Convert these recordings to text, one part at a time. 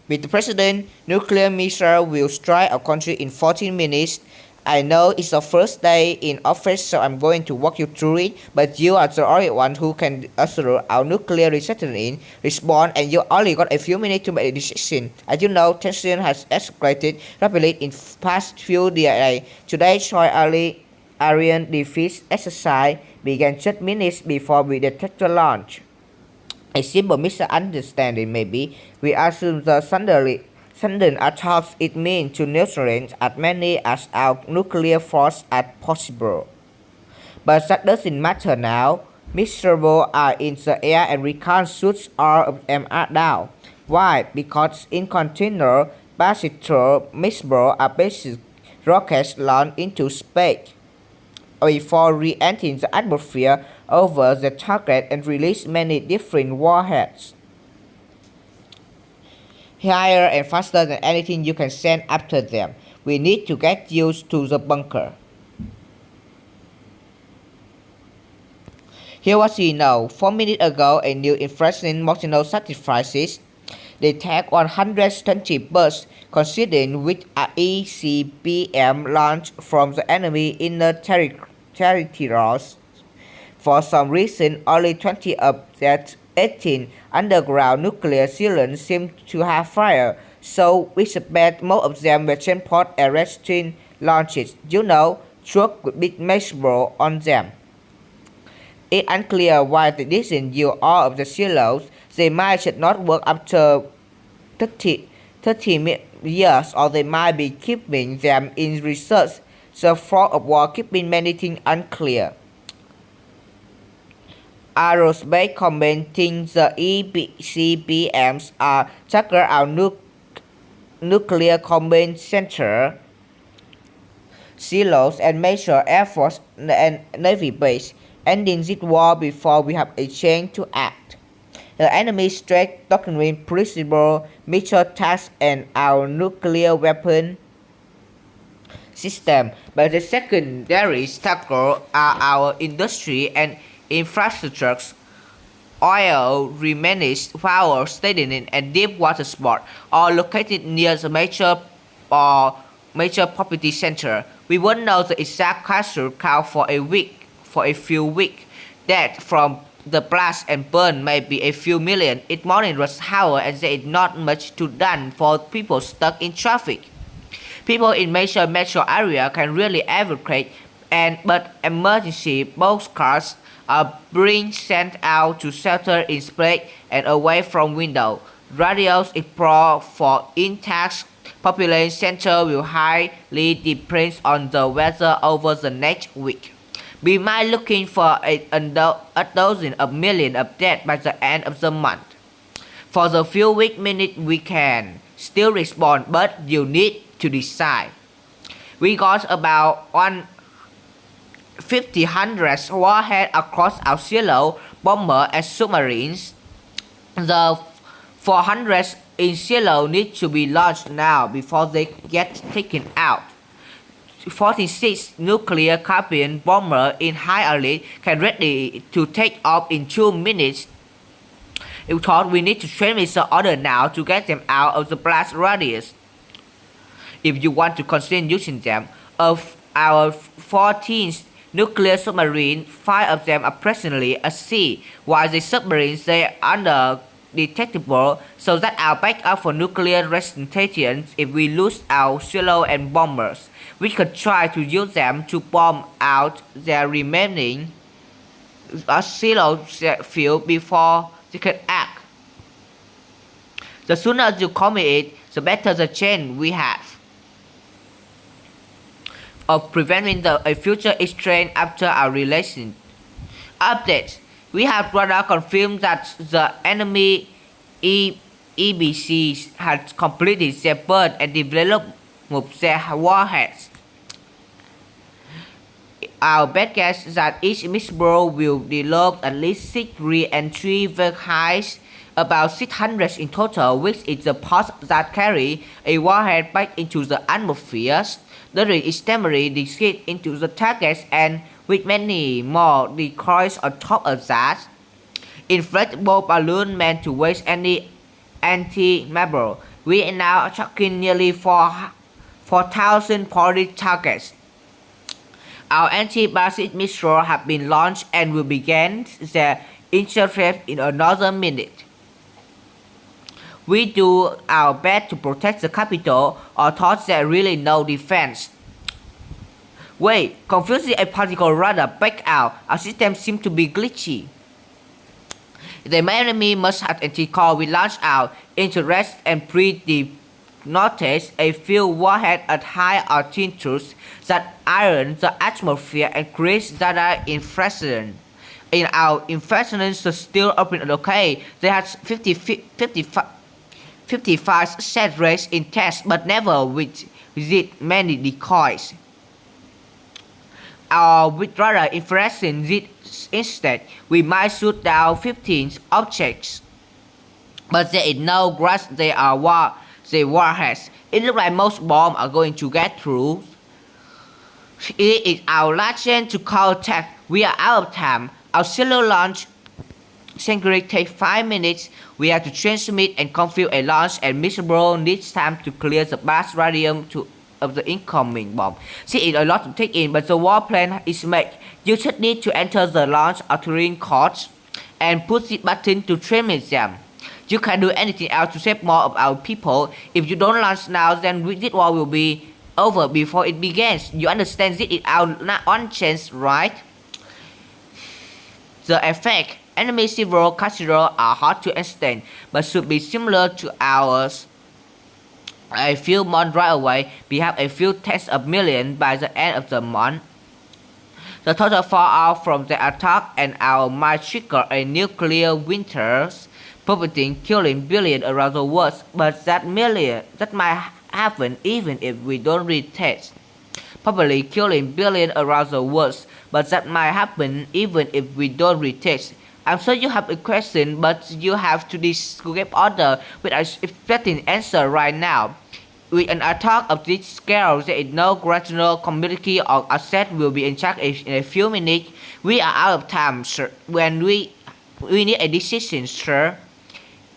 Mr. President, nuclear missile will strike our country in 14 minutes. I know it's the first day in office, so I'm going to walk you through it, but you are the only one who can assure our nuclear resettlement response, and you only got a few minutes to make a decision. As you know, tension has escalated rapidly in past few days. Today, Choi Aryan defeat exercise began just minutes before we detected launch. A simple misunderstanding maybe. We assume the sudden attacks it means to neutralize as many as our nuclear force as possible. But that doesn't matter now. Miserable are in the air and we can't shoot all of them down. Why? Because in container, Basiter miserable are basic rockets launched into space before re-entering the atmosphere over the target and release many different warheads. Higher and faster than anything you can send after them. We need to get used to the bunker. Here what we know. 4 minutes ago, a new infraction Montano sacrifices. They take 120 birds, coinciding with an ECBM launch from the enemy inner territories. For some reason, only 20 of that 18 underground nuclear cylinders seem to have fire, so we suspect most of them were transport arresting launches. You know, truck with big measurable on them. It's unclear why they didn't use all of the silos. They might should not work after 30 years, or they might be keeping them in research. The fog of war keeping many things unclear. Aerospace commenting the ECBMs are target our nuclear command center, silos, and major Air Force and Navy base, ending this war before we have a chance to act. The enemy straight doctrine principle, missile tasks, and our nuclear weapon system, but the secondary target are our industry and infrastructures, oil remains, power stationing, and deep water sport, all located near the major property center. We won't know the exact casual count for a few weeks. That from the blast and burn may be a few million. It's morning rush hour and there is not much to done for people stuck in traffic. People in major metro area can really evacuate, but emergency boat cars are being sent out to shelter in space and away from window. Radios explore for intact population center will highly depend on the weather over the next week. We might looking for a dozen of million of deaths by the end of the month. For the few minutes we can still respond, but you need to decide. We got about 1,500 warheads across our silo, bomber, and submarines. The 400 in silo need to be launched now before they get taken out. 46 nuclear carbion bomber in high alert can ready to take off in 2 minutes. We thought we need to train missile order now to get them out of the blast radius. If you want to continue using them, of our 14 nuclear submarines, 5 of them are presently at sea, while the submarines they are undetectable, so that our backup for nuclear resistance if we lose our silo and bombers. We could try to use them to bomb out their remaining silo field before they can act. The sooner you commit it, the better the chance we have of preventing a future exchange after our relation. Updates. We have radar confirmed that the enemy EBCs had completed their burn and developed their warheads. Our best guess is that each missile will develop at least 6 re-entry vehicles, about 600 in total, which is the parts that carry a warhead back into the atmosphere. The extremely descend into the targets and with many more decoys on top of that. Inflatable balloon meant to waste any anti-marble We are now tracking nearly 4,000 police targets. Our anti-ballistic missiles have been launched and will begin their intercept in another minute. We do our best to protect the capital, or thought there really no defense. Wait, confusing a particle radar back out. Our system seems to be glitchy. The enemy must have anti-core. We launch out into rest and notice a few warheads at high altitudes that iron the atmosphere and create data inflation. In our infections still open okay. They had 55 set rates in tests, but never with many decoys. With radar infraction instead, we might shoot down 15 objects, but there is no grasp they are warheads. It looks like most bombs are going to get through. It is our last chance to contact. We are out of time. Our solo launch security takes 5 minutes. We have to transmit and confirm a launch, and Mr. Bro needs time to clear the blast radium of the incoming bomb. See, it's a lot to take in, but the war plan is made. You just need to enter the launch altering codes and push the button to transmit them. You can do anything else to save more of our people. If you don't launch now, then this war will be over before it begins. You understand this is our one chance, right? The effect. Enemy civil casinos are hard to understand, but should be similar to ours. A few months right away, we have a few tens of millions by the end of the month. The total fallout from the attack and our might trigger a nuclear winter, profiting killing billions around the world, but that might happen even if we don't retest. Probably killing billions around the world, but that might happen even if we don't retest. I'm sure you have a question, but you have to describe order with an expecting answer right now. With an attack of this scale, there is no gradual community or asset will be in charge in a few minutes. We are out of time, sir. When we need a decision, sir.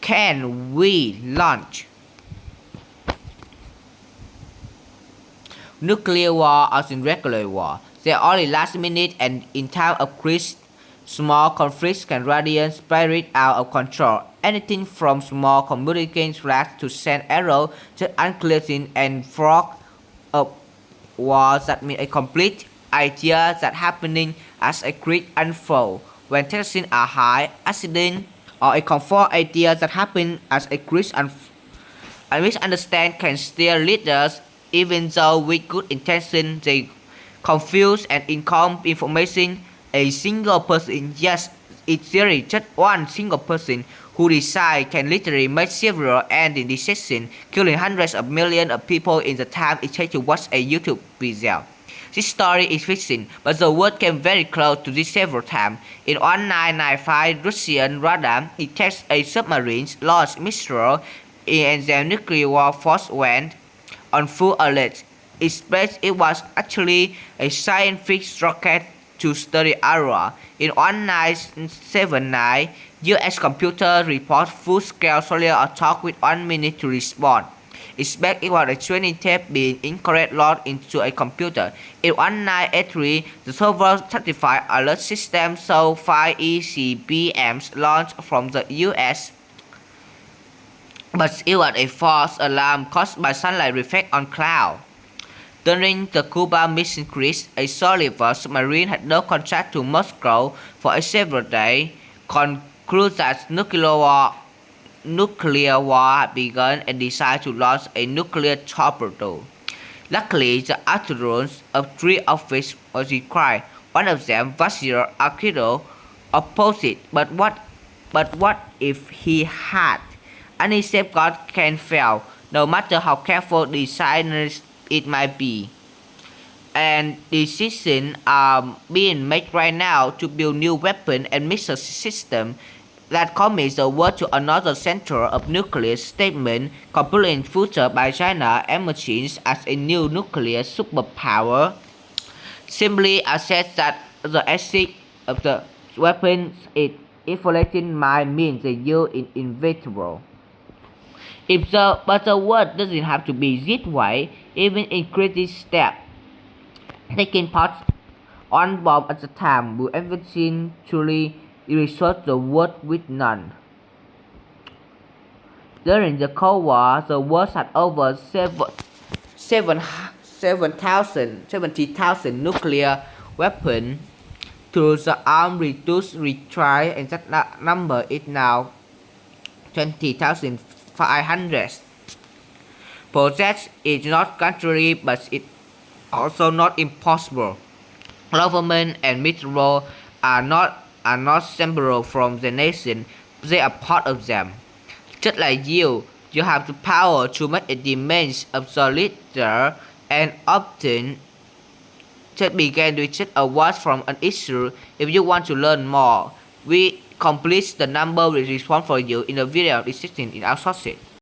Can we launch? Nuclear war as in regular war. They are only last minute, and in time of crisis, small conflicts can radiate spirit out of control. Anything from small communicating flags to send arrows, just unclear things and frog of war that mean a complete idea that happening as a quick unfold. When tensions are high, accident or a comfort idea that happen as a quick a misunderstand can steer leaders, even though with good intention they confuse and incomplete information. A single person, yes, in theory, just one single person who decides can literally make several ending decisions, killing hundreds of millions of people in the time it takes to watch a YouTube video. This story is fiction, but the world came very close to this several times. In 1995, Russian radar detects a submarine launched missile, and their nuclear war force went on full alert. It was actually a scientific rocket to study Aurora. In 1979, US computer report full-scale solar attack with 1 minute to respond. Expect it was a training tape being incorrect logged into a computer. In 1983, the server certified alert system saw 5 ECBMs launched from the US, but it was a false alarm caused by sunlight reflect on cloud. During the Cuba Missile Crisis, a Soliver submarine had no contact to Moscow for several days, concluded that nuclear war had begun and decided to launch a nuclear torpedo. Luckily, the utterance of 3 of which was required. One of them, Vasily Arkido, opposed it. But what if he had? Any safeguard can fail, no matter how careful designers it might be. And decisions are being made right now to build new weapon and missile systems that commits the world to another center of nuclear statement, completely in future by China emerging as a new nuclear superpower. Simply assess that the ethics of the weapons is inflating mind means the use is inevitable. But the world doesn't have to be this way, even in creative step. Taking part one bomb at a time will eventually erase the world with none. During the Cold War, the world had over 70,000 nuclear weapons. Through the arm reduced retry, and that number is now 20,500. Project is not country, but it's also not impossible. Government and metro are not separate from the nation, they are part of them. Just like you have the power to make a demand obsolete and often just begin with just a word from an issue. If you want to learn more, we complete the number will respond for you in the video existing in our sources.